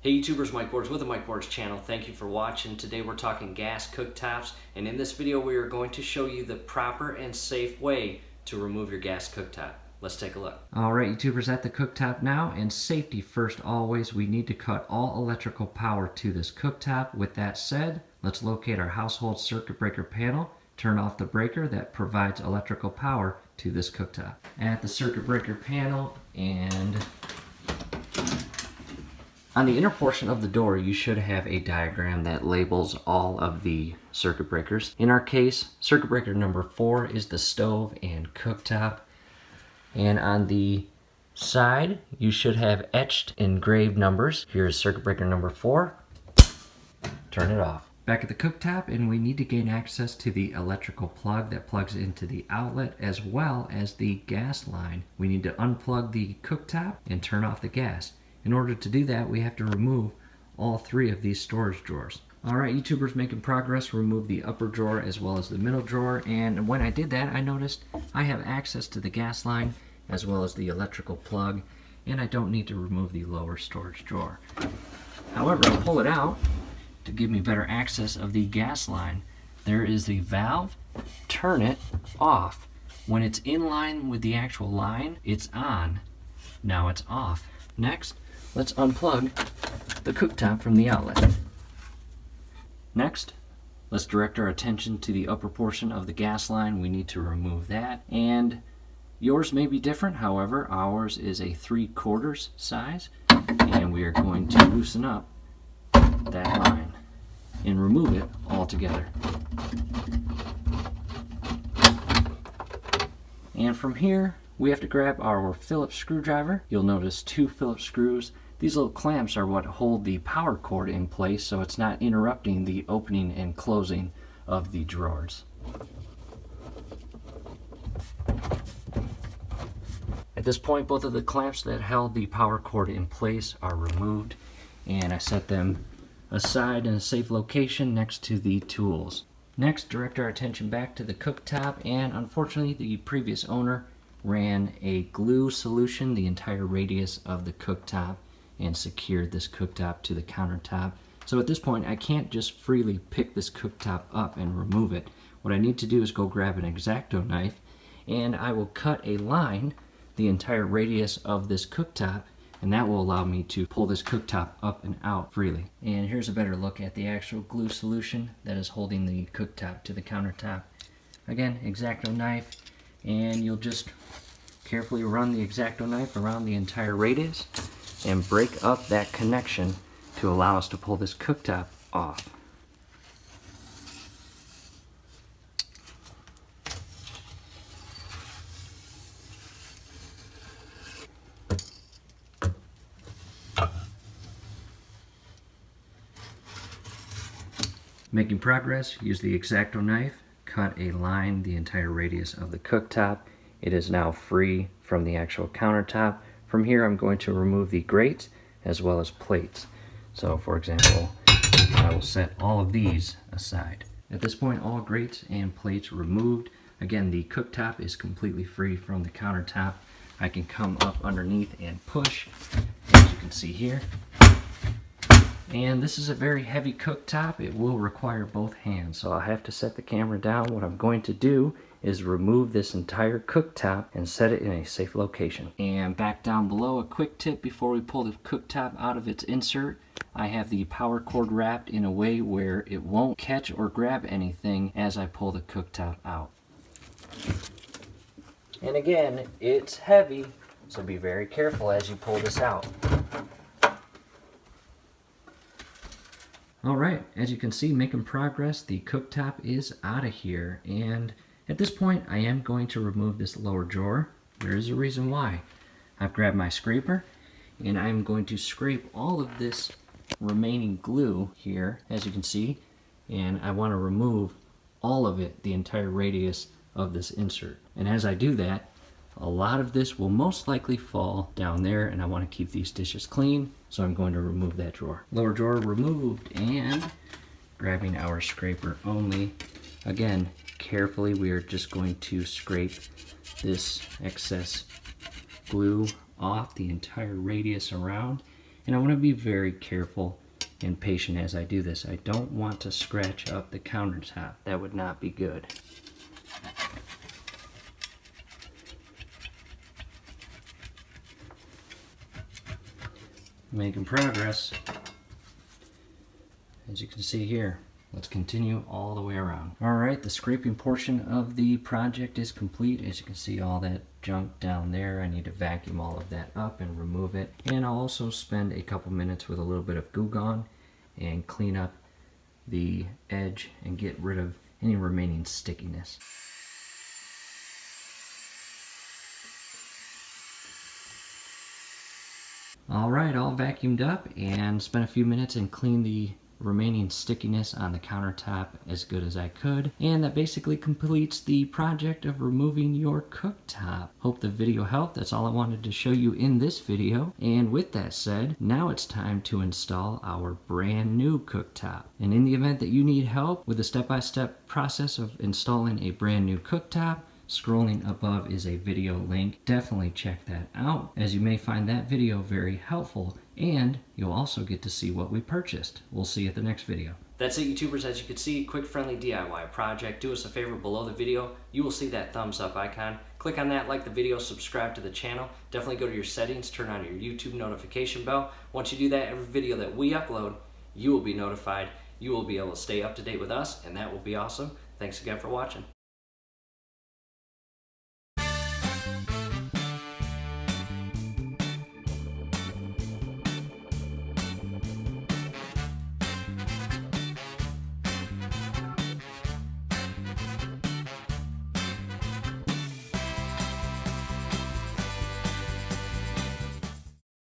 Hey YouTubers, Mike Boards with the Mike Boards channel. Thank you for watching. Today we're talking gas cooktops, and in this video we are going to show you the proper and safe way to remove your gas cooktop. Let's take a look. Alright YouTubers, at the cooktop now, and safety first always. We need to cut all electrical power to this cooktop. With that said, let's locate our household circuit breaker panel, turn off the breaker that provides electrical power to this cooktop. At the circuit breaker panel, and on the inner portion of the door, you should have a diagram that labels all of the circuit breakers. In our case, circuit breaker number 4 is the stove and cooktop. And on the side, you should have etched engraved numbers. Here's circuit breaker number 4. Turn it off. Back at the cooktop, and we need to gain access to the electrical plug that plugs into the outlet as well as the gas line. We need to unplug the cooktop and turn off the gas. In order to do that, we have to remove all 3 of these storage drawers. Alright, YouTubers, making progress. Remove the upper drawer as well as the middle drawer, and when I did that, I noticed I have access to the gas line as well as the electrical plug, and I don't need to remove the lower storage drawer. However, I'll pull it out to give me better access of the gas line. There is the valve. Turn it off. When it's in line with the actual line, it's on. Now it's off. Next, let's unplug the cooktop from the outlet. Next, let's direct our attention to the upper portion of the gas line. We need to remove that. And yours may be different, however, ours is a 3/4 size. And we are going to loosen up that line and remove it altogether. And from here, we have to grab our Phillips screwdriver. You'll notice 2 Phillips screws. These little clamps are what hold the power cord in place, so it's not interrupting the opening and closing of the drawers. At this point, both of the clamps that held the power cord in place are removed, and I set them aside in a safe location next to the tools. Next, direct our attention back to the cooktop, and unfortunately the previous owner ran a glue solution the entire radius of the cooktop and secured this cooktop to the countertop. So at this point, I can't just freely pick this cooktop up and remove it. What I need to do is go grab an X-Acto knife, and I will cut a line the entire radius of this cooktop, and that will allow me to pull this cooktop up and out freely. And here's a better look at the actual glue solution that is holding the cooktop to the countertop. Again, X-Acto knife, and you'll just carefully run the X-Acto knife around the entire radius and break up that connection to allow us to pull this cooktop off. Making progress, use the X-Acto knife, cut a line the entire radius of the cooktop. It is now free from the actual countertop. From here, I'm going to remove the grates as well as plates. So for example, I will set all of these aside. At this point, all grates and plates removed. Again, the cooktop is completely free from the countertop. I can come up underneath and push, as you can see here. And this is a very heavy cooktop. It will require both hands, so I'll have to set the camera down. What I'm going to do is remove this entire cooktop and set it in a safe location. And back down below, a quick tip before we pull the cooktop out of its insert. I have the power cord wrapped in a way where it won't catch or grab anything as I pull the cooktop out. And again, it's heavy, so be very careful as you pull this out. Alright, as you can see, making progress. The cooktop is out of here, and at this point I am going to remove this lower drawer. There is a reason why. I've grabbed my scraper, and I'm going to scrape all of this remaining glue here, as you can see, and I want to remove all of it, the entire radius of this insert. And as I do that, a lot of this will most likely fall down there, and I want to keep these dishes clean, so I'm going to remove that drawer. Lower drawer removed, and grabbing our scraper only. Again, carefully, we are just going to scrape this excess glue off the entire radius around, And I want to be very careful and patient as I do this. I don't want to scratch up the countertop. That would not be good. Making progress. As you can see here, let's continue all the way around. Alright, the scraping portion of the project is complete. As you can see, all that junk down there, I need to vacuum all of that up and remove it. And I'll also spend a couple minutes with a little bit of Goo Gone and clean up the edge and get rid of any remaining stickiness. Alright, all vacuumed up and spent a few minutes and cleaned the remaining stickiness on the countertop as good as I could. And that basically completes the project of removing your cooktop. Hope the video helped. That's all I wanted to show you in this video. And with that said, now it's time to install our brand new cooktop. And in the event that you need help with the step-by-step process of installing a brand new cooktop, scrolling above is a video link. Definitely check that out, as you may find that video very helpful, and you'll also get to see what we purchased. We'll see you at the next video. That's it, YouTubers. As you can see, quick, friendly DIY project. Do us a favor below the video. You will see that thumbs up icon. Click on that, like the video, subscribe to the channel. Definitely go to your settings, turn on your YouTube notification bell. Once you do that, every video that we upload, you will be notified. You will be able to stay up to date with us, and that will be awesome. Thanks again for watching.